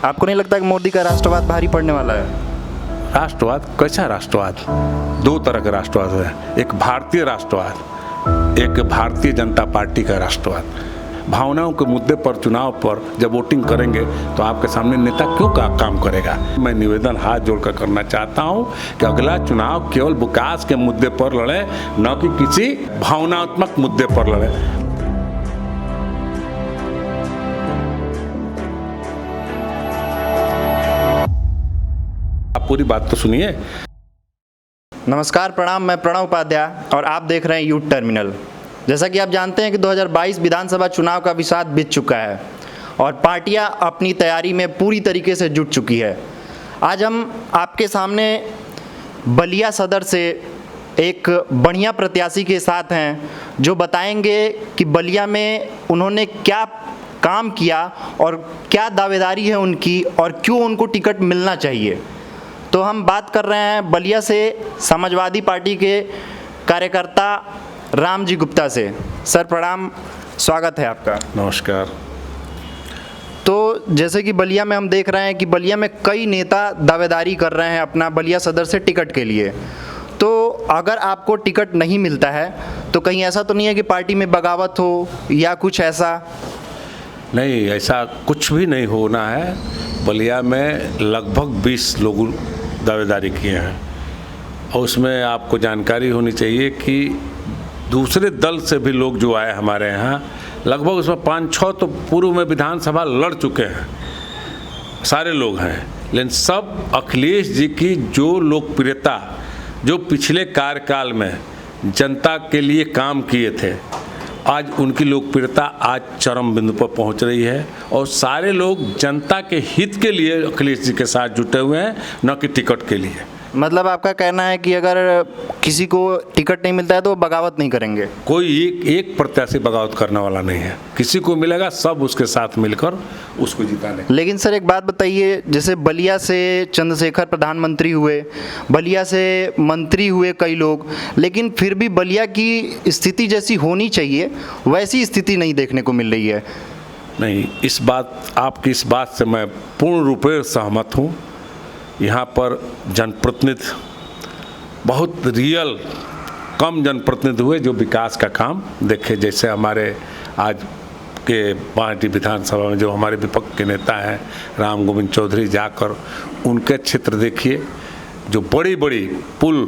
आपको नहीं लगता कि मोदी का राष्ट्रवाद भारी पड़ने वाला है? राष्ट्रवाद कैसा राष्ट्रवाद? दो तरह का राष्ट्रवाद है, एक भारतीय राष्ट्रवाद, एक भारतीय जनता पार्टी का राष्ट्रवाद। भावनाओं के मुद्दे पर चुनाव पर जब वोटिंग करेंगे तो आपके सामने नेता क्यों काम करेगा? मैं निवेदन हाथ जोड़कर करना चाहता हूं कि अगला चुनाव केवल विकास के मुद्दे पर लड़े, न कि किसी भावनात्मक मुद्दे पर लड़े। आप पूरी बात तो सुनिए। नमस्कार, प्रणाम। मैं प्रणव उपाध्याय और आप देख रहे हैं यूथ टर्मिनल। जैसा कि आप जानते हैं कि 2022 विधानसभा चुनाव का विषाद बीत चुका है और पार्टियां अपनी तैयारी में पूरी तरीके से जुट चुकी है। आज हम आपके सामने बलिया सदर से एक बढ़िया प्रत्याशी के साथ हैं जो बताएंगे कि बलिया में उन्होंने क्या काम किया और क्या दावेदारी है उनकी और क्यों उनको टिकट मिलना चाहिए। तो हम बात कर रहे हैं बलिया से समाजवादी पार्टी के कार्यकर्ता राम जी गुप्ता से। सर प्रणाम, स्वागत है आपका। नमस्कार। तो जैसे कि बलिया में हम देख रहे हैं कि बलिया में कई नेता दावेदारी कर रहे हैं अपना बलिया सदर से टिकट के लिए। तो अगर आपको टिकट नहीं मिलता है तो कहीं ऐसा तो नहीं है कि पार्टी में बगावत हो या कुछ ऐसा? नहीं, ऐसा कुछ भी नहीं होना है। बलिया में लगभग 20 लोग दावेदारी किए हैं और उसमें आपको जानकारी होनी चाहिए कि दूसरे दल से भी लोग जो आए हमारे यहाँ, लगभग उसमें 5-6 तो पूर्व में विधानसभा लड़ चुके हैं, सारे लोग हैं। लेकिन सब अखिलेश जी की जो लोकप्रियता, जो पिछले कार्यकाल में जनता के लिए काम किए थे, आज उनकी लोकप्रियता आज चरम बिंदु पर पहुंच रही है और सारे लोग जनता के हित के लिए अखिलेश जी के साथ जुटे हुए हैं, न कि टिकट के लिए। मतलब आपका कहना है कि अगर किसी को टिकट नहीं मिलता है तो वो बगावत नहीं करेंगे? कोई एक प्रत्याशी बगावत करने वाला नहीं है। किसी को मिलेगा सब उसके साथ मिलकर उसको जिताने। लेकिन सर एक बात बताइए, जैसे बलिया से चंद्रशेखर प्रधानमंत्री हुए, बलिया से मंत्री हुए कई लोग, लेकिन फिर भी बलिया की स्थिति जैसी होनी चाहिए वैसी स्थिति नहीं देखने को मिल रही है। नहीं, आपकी इस बात से मैं पूर्ण रूप से सहमत हूँ। यहाँ पर जनप्रतिनिधि बहुत रियल कम जनप्रतिनिधि हुए जो विकास का काम देखे। जैसे हमारे आज के पार्टी विधानसभा में जो हमारे विपक्ष के नेता हैं राम गोविंद चौधरी, जाकर उनके क्षेत्र देखिए, जो बड़ी बड़ी पुल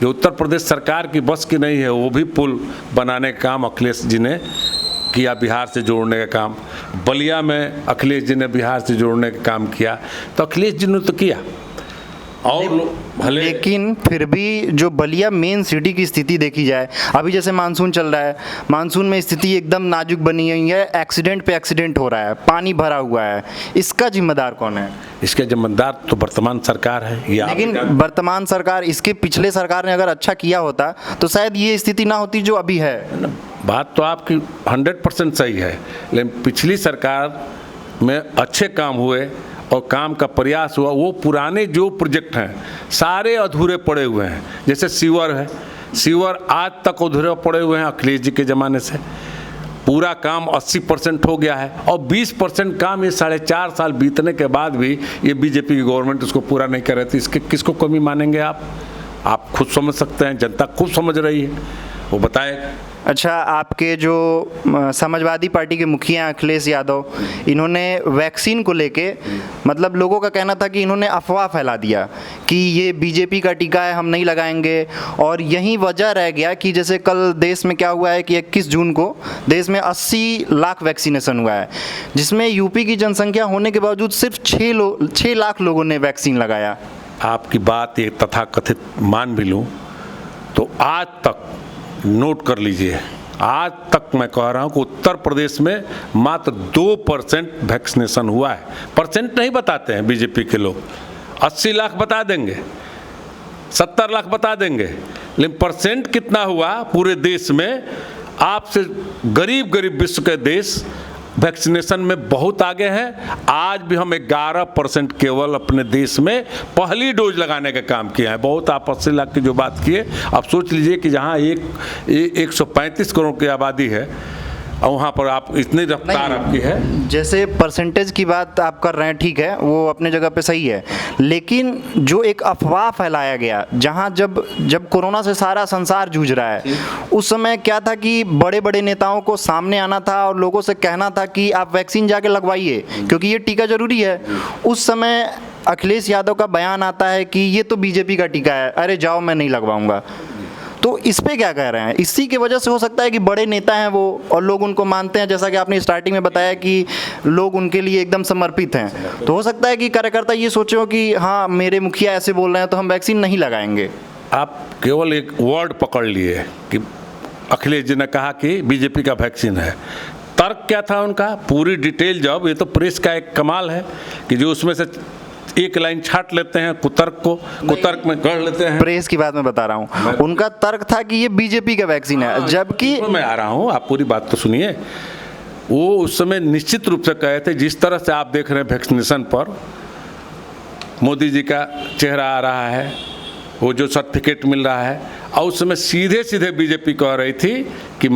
जो उत्तर प्रदेश सरकार की बस की नहीं है, वो भी पुल बनाने का काम अखिलेश जी ने किया, बिहार से जोड़ने का काम। बलिया में अखिलेश जी ने बिहार से जोड़ने का काम किया, तो अखिलेश जी ने तो किया। और भले लेकिन फिर भी जो बलिया मेन सिटी की स्थिति देखी जाए, अभी जैसे मानसून चल रहा है, मानसून में स्थिति एकदम नाजुक बनी हुई है, एक्सीडेंट पे एक्सीडेंट हो रहा है, पानी भरा हुआ है। इसका जिम्मेदार कौन है? इसके जिम्मेदार तो वर्तमान सरकार है। लेकिन वर्तमान सरकार, इसके पिछले सरकार ने अगर अच्छा किया होता तो शायद ये स्थिति ना होती जो अभी है। बात तो आपकी 100% सही है, लेकिन पिछली सरकार में अच्छे काम हुए और काम का प्रयास हुआ। वो पुराने जो प्रोजेक्ट हैं सारे अधूरे पड़े हुए हैं। जैसे सीवर है, सीवर आज तक अधूरे पड़े हुए हैं। अखिलेश जी के ज़माने से पूरा काम 80% हो गया है और 20% काम ये 4.5 साल बीतने के बाद भी ये बीजेपी की गवर्नमेंट उसको पूरा नहीं कर रही थी। इसके किसको कमी मानेंगे आप खुद समझ सकते हैं, जनता खुद समझ रही है, वो बताए। अच्छा, आपके जो समाजवादी पार्टी के मुखिया अखिलेश यादव, इन्होंने वैक्सीन को लेके, मतलब लोगों का कहना था कि इन्होंने अफवाह फैला दिया कि ये बीजेपी का टीका है, हम नहीं लगाएंगे। और यही वजह रह गया कि जैसे कल देश में क्या हुआ है कि 21 जून को देश में 80 लाख वैक्सीनेशन हुआ है, जिसमें यूपी की जनसंख्या होने के बावजूद सिर्फ 6 लाख लोगों ने वैक्सीन लगाया। आपकी बात ये तथाकथित मान भी लूँ तो आज तक नोट कर लीजिए, आज तक मैं कह रहा हूँ कि उत्तर प्रदेश में मात्र 2% वैक्सीनेशन हुआ है। परसेंट नहीं बताते हैं बीजेपी के लोग, 80 लाख बता देंगे, 70 लाख बता देंगे, लेकिन परसेंट कितना हुआ पूरे देश में? आपसे गरीब विश्व के देश वैक्सीनेशन में बहुत आगे हैं। आज भी हम 11% केवल अपने देश में पहली डोज लगाने का काम किया है। बहुत आप 80 लाख की जो बात किए, आप सोच लीजिए कि जहां 135 करोड़ की आबादी है और वहाँ पर आप इतनी रफ्तार आपकी है। जैसे परसेंटेज की बात आप कर रहे हैं, ठीक है, वो अपने जगह पे सही है, लेकिन जो एक अफवाह फैलाया गया, जहां जब कोरोना से सारा संसार जूझ रहा है, उस समय क्या था कि बड़े बड़े नेताओं को सामने आना था और लोगों से कहना था कि आप वैक्सीन जाके लगवाइए क्योंकि ये टीका जरूरी है। उस समय अखिलेश यादव का बयान आता है कि ये तो बीजेपी का टीका है, अरे जाओ मैं नहीं लगवाऊंगा। तो इस पे क्या कह रहे हैं? इसी की वजह से हो सकता है कि बड़े नेता हैं वो और लोग उनको मानते हैं, जैसा कि आपने स्टार्टिंग में बताया कि लोग उनके लिए एकदम समर्पित हैं। तो हो सकता है कि कार्यकर्ता ये सोचे हो कि हाँ मेरे मुखिया ऐसे बोल रहे हैं तो हम वैक्सीन नहीं लगाएंगे। आप केवल एक वर्ड पकड़ लिए कि अखिलेश जी ने कहा कि बीजेपी का वैक्सीन है। तर्क क्या था उनका? पूरी डिटेल जब, ये तो प्रेस का एक कमाल है कि जो उसमें से एक लाइन छाट लेते हैं, कुतर्क में गढ़ लेते हैं। प्रेस की बात मैं बता रहा हूँ, उनका तर्क था कि ये बीजेपी का वैक्सीन है, जबकि मैं आ रहा हूँ, आप पूरी बात तो सुनिए। वो उस समय निश्चित रूप से कहे थे, जिस तरह से आप देख रहे हैं वैक्सीनेशन पर मोदी जी का चेहरा आ रहा है, वो जो सर्टिफिकेट मिल रहा है, और उस समय सीधे सीधे बीजेपी कह रही थी कि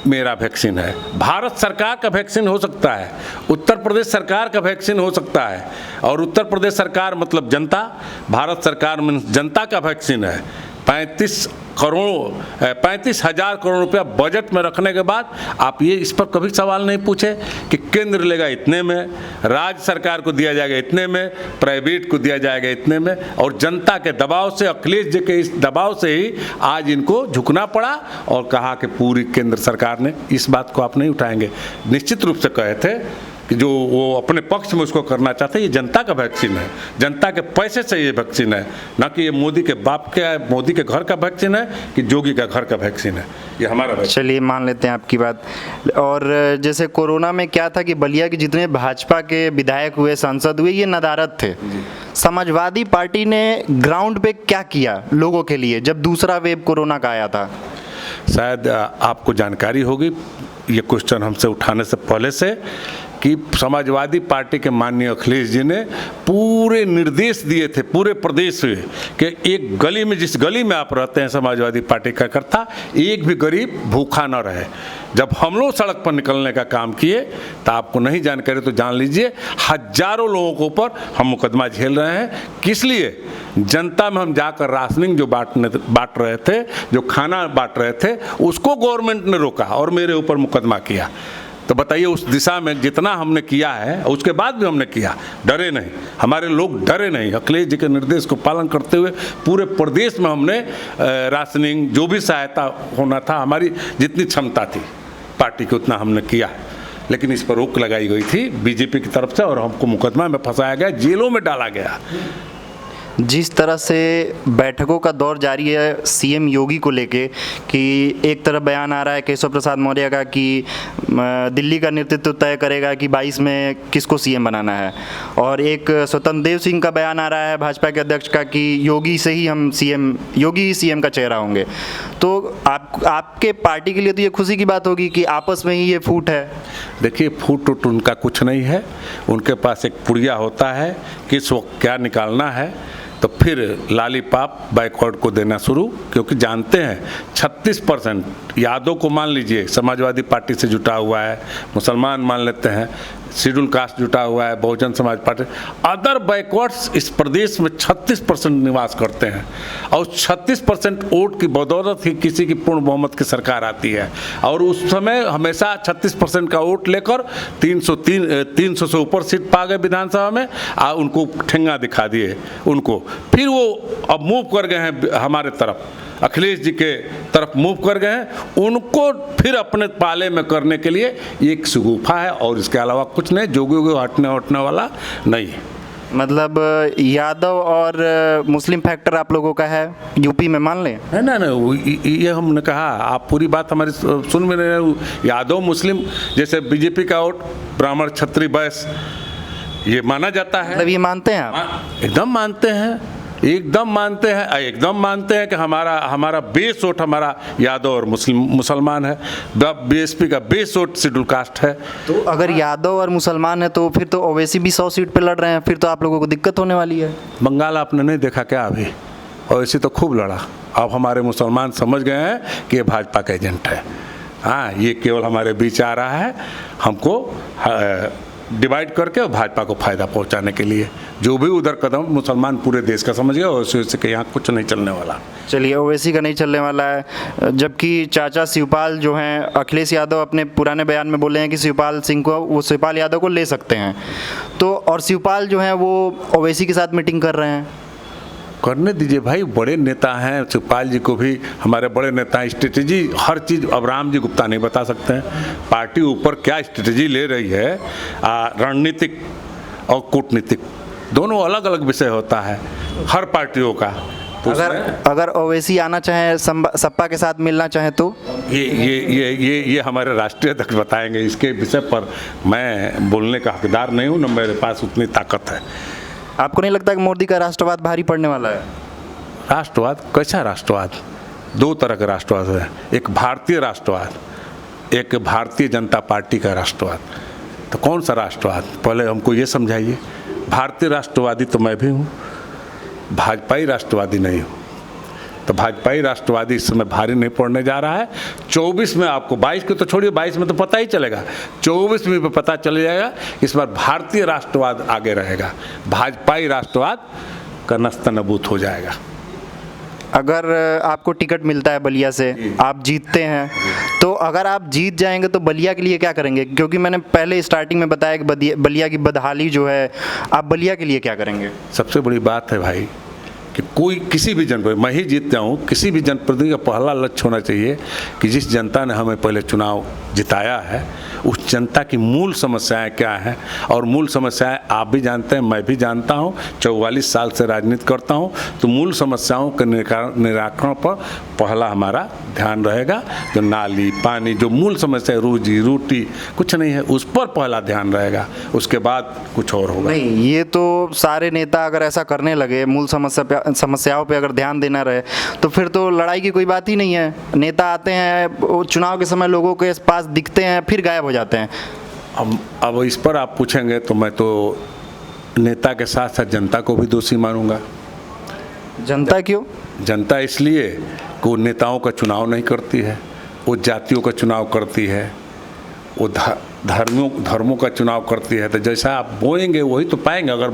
मेरा वैक्सीन है। भारत सरकार का वैक्सीन हो सकता है, उत्तर प्रदेश सरकार का वैक्सीन हो सकता है, और उत्तर प्रदेश सरकार मतलब जनता, भारत सरकार में जनता का वैक्सीन है। 35,000 करोड़ रुपया बजट में रखने के बाद आप ये इस पर कभी सवाल नहीं पूछे कि केंद्र लेगा इतने में, राज्य सरकार को दिया जाएगा इतने में, प्राइवेट को दिया जाएगा इतने में, और जनता के दबाव से, अखिलेश जी के इस दबाव से ही आज इनको झुकना पड़ा और कहा कि पूरी केंद्र सरकार ने इस बात को आप नहीं उठाएंगे। निश्चित रूप से कहे थे कि जो वो अपने पक्ष में उसको करना चाहते हैं, ये जनता का वैक्सीन है, जनता के पैसे से ये वैक्सीन है, ना कि ये मोदी के बाप के, मोदी के घर का वैक्सीन है कि जोगी का घर का वैक्सीन है, ये हमारा वैक्सीन। चलिए मान लेते हैं आपकी बात। और जैसे कोरोना में क्या था कि बलिया के जितने भाजपा के विधायक हुए, सांसद हुए, ये नदारद थे। समाजवादी पार्टी ने ग्राउंड पे क्या किया लोगों के लिए जब दूसरा वेव कोरोना का आया था? शायद आपको जानकारी होगी ये क्वेश्चन हमसे उठाने से पहले से कि समाजवादी पार्टी के माननीय अखिलेश जी ने पूरे निर्देश दिए थे पूरे प्रदेश में कि एक गली में, जिस गली में आप रहते हैं समाजवादी पार्टी का कार्यकर्ता, एक भी गरीब भूखा न रहे। जब हम लोग सड़क पर निकलने का काम किए तो आपको नहीं जानकारी तो जान लीजिए, हजारों लोगों के ऊपर हम मुकदमा झेल रहे हैं। किस लिए? जनता में हम जाकर राशनिंग जो बांट रहे थे, जो खाना बांट रहे थे, उसको गवर्नमेंट ने रोका और मेरे ऊपर मुकदमा किया। तो बताइए, उस दिशा में जितना हमने किया है, उसके बाद भी हमने किया, डरे नहीं, हमारे लोग डरे नहीं। अखिलेश जी के निर्देश को पालन करते हुए पूरे प्रदेश में हमने राशनिंग, जो भी सहायता होना था, हमारी जितनी क्षमता थी पार्टी की, उतना हमने किया। लेकिन इस पर रोक लगाई गई थी बीजेपी की तरफ से और हमको मुकदमा में फंसाया गया, जेलों में डाला गया। जिस तरह से बैठकों का दौर जारी है सीएम योगी को लेके कि एक तरफ बयान आ रहा है केशव प्रसाद मौर्य का कि दिल्ली का नेतृत्व तय करेगा कि 22 में किसको सीएम बनाना है, और एक स्वतंत्र देव सिंह का बयान आ रहा है भाजपा के अध्यक्ष का कि योगी से ही हम सीएम, योगी ही सीएम का चेहरा होंगे। तो आपके पार्टी के लिए तो ये खुशी की बात होगी कि आपस में ही ये फूट है। देखिए, फूट उनका कुछ नहीं है, उनके पास एक पुड़िया होता है, किस वक्त क्या निकालना है, तो फिर लालीपाप बैकवर्ड को देना शुरू, क्योंकि जानते हैं 36% यादव को मान लीजिए समाजवादी पार्टी से जुटा हुआ है, मुसलमान मान लेते हैं, शेड्यूल कास्ट जुटा हुआ है, Bahujan Samaj party, other backwards इस प्रदेश में 36% निवास करते हैं, और 36% वोट की बदौलत ही किसी की पूर्ण बहुमत की सरकार आती है। और उस समय हमेशा 36% का वोट लेकर 300 से ऊपर सीट पा गए विधानसभा में, उनको ठेंगा दिखा दिए उनको। फिर वो अब मूव कर गए हैं हमारे तरफ, अखिलेश जी के तरफ मूव कर गए हैं, उनको फिर अपने पाले में करने के लिए एक शगुफा है, और इसके अलावा कुछ नहीं, जोगी हटने वाला नहीं। मतलब यादव और मुस्लिम फैक्टर आप लोगों का है यूपी में, मान लें? नहीं, ये हमने कहा, आप पूरी बात हमारी सुन में रहे हो। यादव मुस्लिम, जैसे बीजेपी का वोट ब्राह्मण क्षत्रिय वैश्य ये माना जाता है। मतलब ये मानते हैं आप? एकदम मानते हैं, एकदम मानते हैं कि हमारा बेस वोट हमारा यादव और मुसलमान है, बीएसपी का बेस वोट शेड्यूल कास्ट है। तो अगर यादव और मुसलमान है तो फिर तो ओवैसी भी 100 सीट पे लड़ रहे हैं, फिर तो आप लोगों को दिक्कत होने वाली है। बंगाल आपने नहीं देखा क्या? अभी ओवैसी तो खूब लड़ा। अब हमारे मुसलमान समझ गए हैं कि ये भाजपा का एजेंट है, हाँ, ये केवल हमारे बीच आ रहा है हमको डिवाइड करके और भाजपा को फायदा पहुंचाने के लिए। जो भी उधर कदम मुसलमान पूरे देश का समझ गया, वैसे कि यहाँ कुछ नहीं चलने वाला। चलिए, ओवैसी का नहीं चलने वाला है, जबकि चाचा शिवपाल जो हैं, अखिलेश यादव अपने पुराने बयान में बोले हैं कि शिवपाल सिंह को, वो शिवपाल यादव को ले सकते हैं, तो और शिवपाल जो हैं वो ओवैसी के साथ मीटिंग कर रहे हैं। करने दीजिए भाई, बड़े नेता हैं, शिवपाल जी को भी हमारे बड़े नेता हैं। स्ट्रेटेजी हर चीज़ अब राम जी गुप्ता नहीं बता सकते हैं। पार्टी ऊपर क्या स्ट्रेटेजी ले रही है, रणनीतिक और कूटनीतिक दोनों अलग अलग विषय होता है हर पार्टियों का। तो अगर ओवैसी आना चाहे, सपा के साथ मिलना चाहे तो ये हमारे राष्ट्रीय अध्यक्ष बताएंगे। इसके विषय पर मैं बोलने का हकदार नहीं हूँ, न मेरे पास उतनी ताकत है। आपको नहीं लगता कि मोदी का राष्ट्रवाद भारी पड़ने वाला है? राष्ट्रवाद कैसा राष्ट्रवाद? दो तरह का राष्ट्रवाद है, एक भारतीय राष्ट्रवाद, एक भारतीय जनता पार्टी का राष्ट्रवाद। तो कौन सा राष्ट्रवाद, पहले हमको ये समझाइए। भारतीय राष्ट्रवादी तो मैं भी हूँ, भाजपाई राष्ट्रवादी नहीं हूँ। तो भाजपाई राष्ट्रवादी इस समय भारी नहीं पड़ने जा रहा है। 24 में आपको, 22 के तो छोड़िए, 22 में तो पता ही चलेगा, 24 में पता चल जाएगा। इस बार भारतीय राष्ट्रवाद आगे रहेगा, भाजपाई राष्ट्रवाद का नस्तनबूत हो जाएगा। अगर आपको टिकट मिलता है बलिया से, आप जीतते हैं, तो अगर आप जीत जाएंगे तो बलिया के लिए क्या करेंगे? क्योंकि मैंने पहले स्टार्टिंग में बताया कि बलिया की बदहाली जो है, आप बलिया के लिए क्या करेंगे? सबसे बड़ी बात है भाई कि कोई किसी भी जनप्रतिनिधि, मैं ही जीत जाऊँ, किसी भी जनप्रतिनिधि का पहला लक्ष्य होना चाहिए कि जिस जनता ने हमें पहले चुनाव जिताया है, उस जनता की मूल समस्याएं क्या हैं। और मूल समस्याएं आप भी जानते हैं, मैं भी जानता हूं, 44 साल से राजनीति करता हूं। तो मूल समस्याओं के निराकरण पर पहला हमारा ध्यान रहेगा। जो नाली, पानी, जो मूल समस्या, रोजी रोटी कुछ नहीं है, उस पर पहला ध्यान रहेगा, उसके बाद कुछ और होगा। नहीं, ये तो सारे नेता अगर ऐसा करने लगे, मूल समस्याओं पे अगर ध्यान देना रहे, तो फिर तो लड़ाई की कोई बात ही नहीं है। नेता आते हैं, चुनाव के समय लोगों के पास दिखते हैं, फिर गायब हो जाते हैं। अब इस पर आप पूछेंगे तो मैं तो नेता के साथ साथ जनता को भी दोषी मानूंगा। जनता क्यों? जनता इसलिए कि वो नेताओं का चुनाव नहीं करती है, वो जातियों का चुनाव करती है, वो धर्मों का चुनाव करती है। तो जैसा आप बोएंगे वही तो पाएंगे। अगर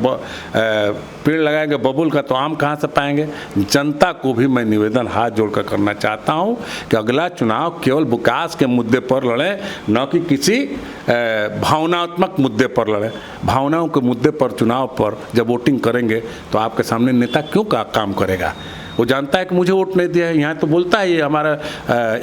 पेड़ लगाएंगे बबुल का, तो आम कहाँ से पाएंगे? जनता को भी मैं निवेदन हाथ जोड़कर करना चाहता हूँ कि अगला चुनाव केवल विकास के मुद्दे पर लड़े, न कि किसी भावनात्मक मुद्दे पर लड़े। भावनाओं के मुद्दे पर चुनाव पर जब वोटिंग करेंगे तो आपके सामने नेता क्यों काम करेगा? वो जानता है कि मुझे वोट नहीं दिया है। यहाँ तो बोलता है, ये हमारा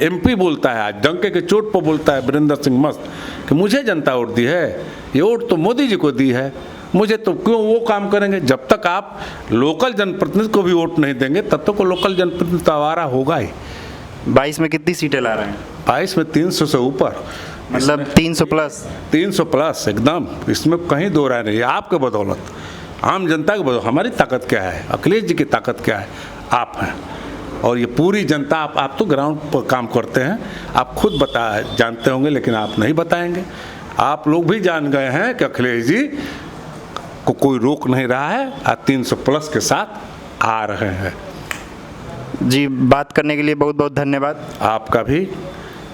MP बोलता है, आज डंके के चोट पर बोलता है वीरेंद्र सिंह मस्त, कि मुझे जनता वोट दी है, ये वोट तो मोदी जी को दी है, मुझे तो क्यों वो काम करेंगे। जब तक आप लोकल जनप्रतिनिधि को भी वोट नहीं देंगे, तब तक वो लोकल जनप्रतिनिधि तो आवारा होगा ही। 22 में कितनी सीटें ला रहे हैं? 22 में 300 से ऊपर, मतलब 300 प्लस। 300 प्लस एकदम, इसमें कहीं दो राय नहीं है। आपके बदौलत, आम जनता की बदौलत। हमारी ताकत क्या है? अखिलेश जी की ताकत क्या है? आप हैं। और ये पूरी जनता, आप तो ग्राउंड पर काम करते हैं, आप खुद जानते होंगे, लेकिन आप नहीं बताएंगे। आप लोग भी जान गए हैं कि अखिलेश जी को कोई रोक नहीं रहा है, 300 प्लस के साथ आ रहे हैं। जी, बात करने के लिए बहुत बहुत धन्यवाद। आपका भी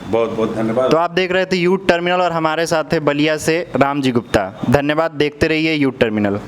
बहुत बहुत धन्यवाद। तो आप देख रहे थे यूथ टर्मिनल और हमारे साथ थे बलिया से राम जी गुप्ता। धन्यवाद, देखते रहिए यूथ टर्मिनल।